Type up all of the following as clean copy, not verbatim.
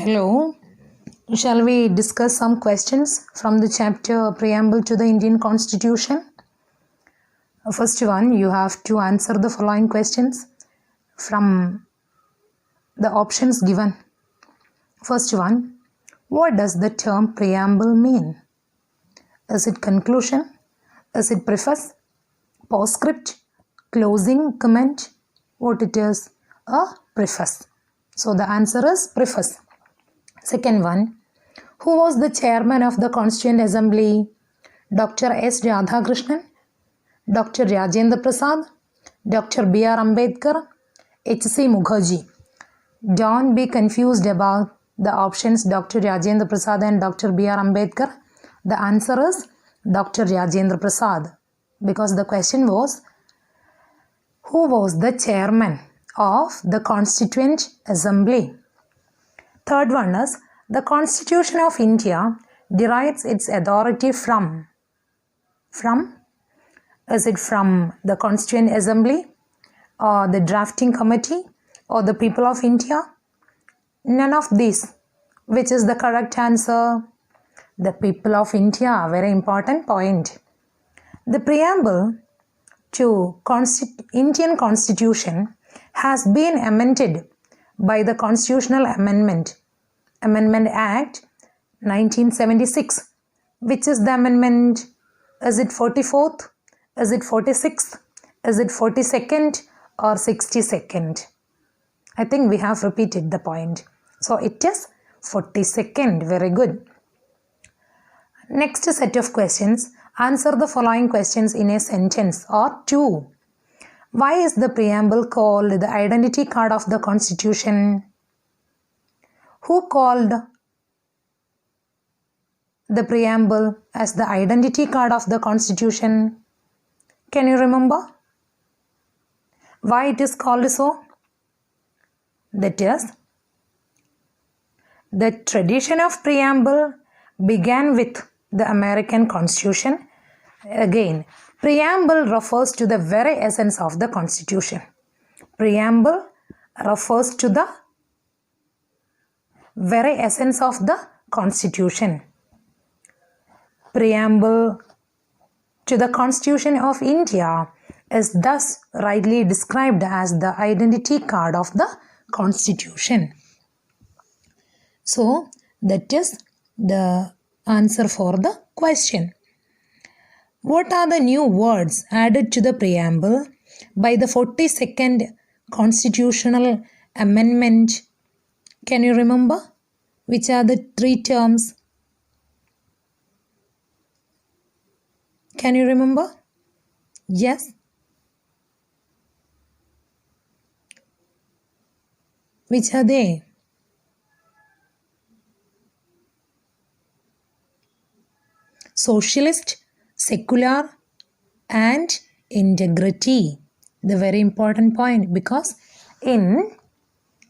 Hello, shall we discuss some questions from the chapter Preamble to the Indian Constitution? First one, you have to answer the following questions from the options given. First one, what does the term preamble mean? Is it conclusion? Is it preface? Postscript? Closing comment? What it is? A preface. So the answer is preface. Second one, who was the chairman of the Constituent Assembly? Dr. S. Radhakrishnan, Dr. Rajendra Prasad, Dr. B.R. Ambedkar, H.C. Mukherjee. Don't be confused about the options Dr. Rajendra Prasad and Dr. B.R. Ambedkar. The answer is Dr. Rajendra Prasad, because the question was, who was the chairman of the Constituent Assembly? Third one is, the Constitution of India derives its authority from? Is it from the Constituent Assembly or the drafting committee or the people of India? None of these. Which is the correct answer? The people of India. Very important point. The preamble to Indian Constitution has been amended by the Constitutional Amendment Act 1976. Which is the amendment? Is it 44th? Is it 46th? Is it 42nd or 62nd? I think we have repeated the point. So it is 42nd. Very good. Next set of questions. Answer the following questions in a sentence or two. Why is the preamble called the identity card of the Constitution? Who called the preamble as the identity card of the Constitution? Can you remember? Why it is called so? That is, the tradition of preamble began with the American Constitution. Again, preamble refers to the very essence of the Constitution. Preamble refers to the very essence of the Constitution. Preamble to the Constitution of India is thus rightly described as the identity card of the Constitution. So, that is the answer for the question. What are the new words added to the preamble by the 42nd Constitutional Amendment? Can you remember? Which are the three terms? Can you remember? Yes. Which are they? Socialist, secular, and integrity. The very important point, because in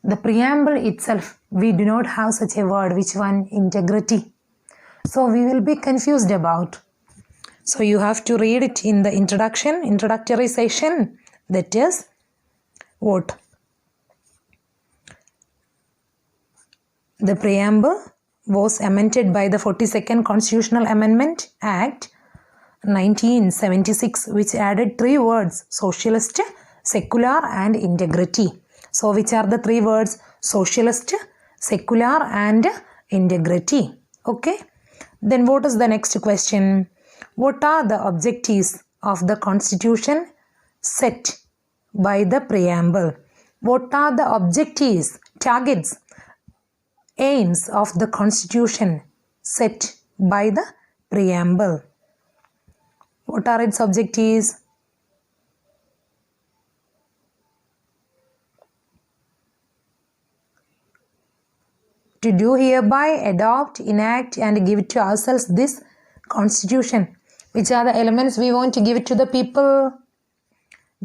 the preamble itself, we do not have such a word. Which one? Integrity. So we will be confused about. So you have to read it in the introductory session. That is what? The preamble was amended by the 42nd Constitutional Amendment Act 1976, which added three words: socialist, secular, and integrity. So which are the three words? Socialist, secular, and integrity. Okay. Then what is the next question? What are the objectives of the Constitution set by the preamble? What are the objectives, targets, aims of the Constitution set by the preamble? What are its objectives? To do hereby, adopt, enact, and give to ourselves this Constitution. Which are the elements we want to give it to the people?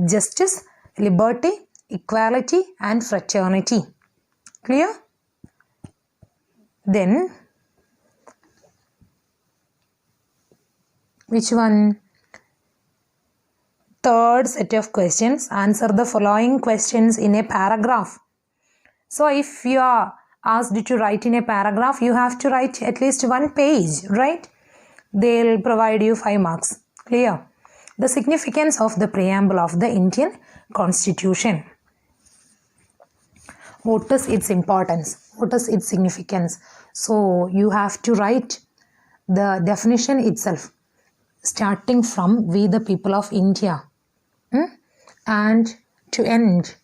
Justice, liberty, equality, and fraternity. Clear? Then, which one? Third set of questions. Answer the following questions in a paragraph. So, if you are asked to write in a paragraph, you have to write at least 1 page, right? They'll provide you 5 marks. Clear? The significance of the preamble of the Indian Constitution. What is its importance? What is its significance? So you have to write the definition itself, starting from "We the people of India" and to end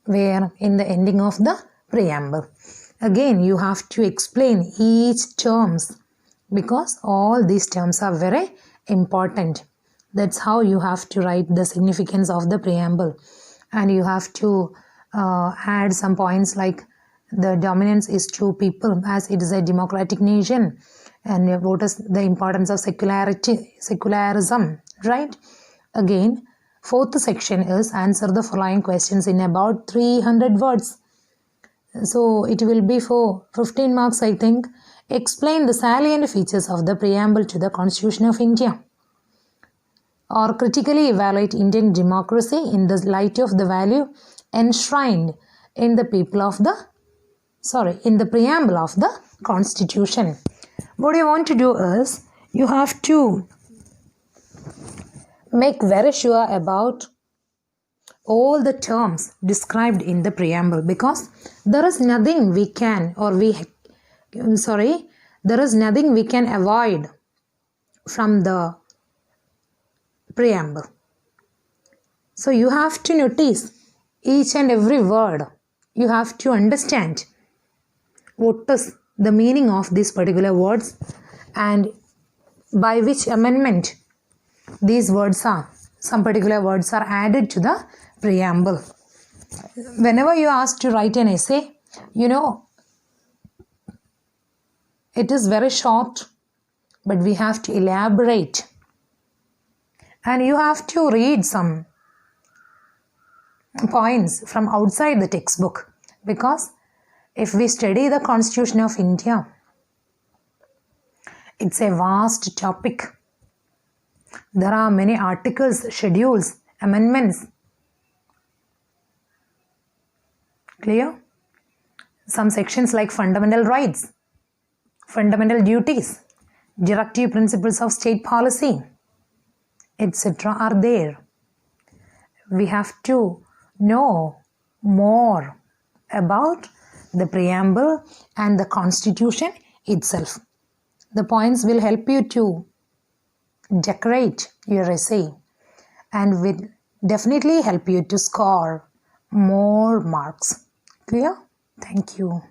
where in the ending of the preamble. Again, you have to explain each terms because all these terms are very important. That's how you have to write the significance of the preamble. And you have to add some points like the dominance is to people as it is a democratic nation, and what is the importance of secularism, right? Again, 4th section is answer the following questions in about 300 words. So it will be for 15 marks, I think. Explain the salient features of the preamble to the Constitution of India, or critically evaluate Indian democracy in the light of the value enshrined in the preamble of the Constitution. What you want to do is, you have to make very sure about all the terms described in the preamble, because there is nothing we can avoid from the preamble. So you have to notice each and every word. You have to understand what is the meaning of these particular words and by which amendment these words are. Some particular words are added to the preamble. Whenever you are asked to write an essay, it is very short, but we have to elaborate. And you have to read some points from outside the textbook, because if we study the Constitution of India, it's a vast topic. There are many articles, schedules, amendments. Clear? Some sections like fundamental rights, fundamental duties, directive principles of state policy, etc. are there. We have to know more about the preamble and the Constitution itself. The points will help you to decorate your essay and will definitely help you to score more marks. Clear? Thank you.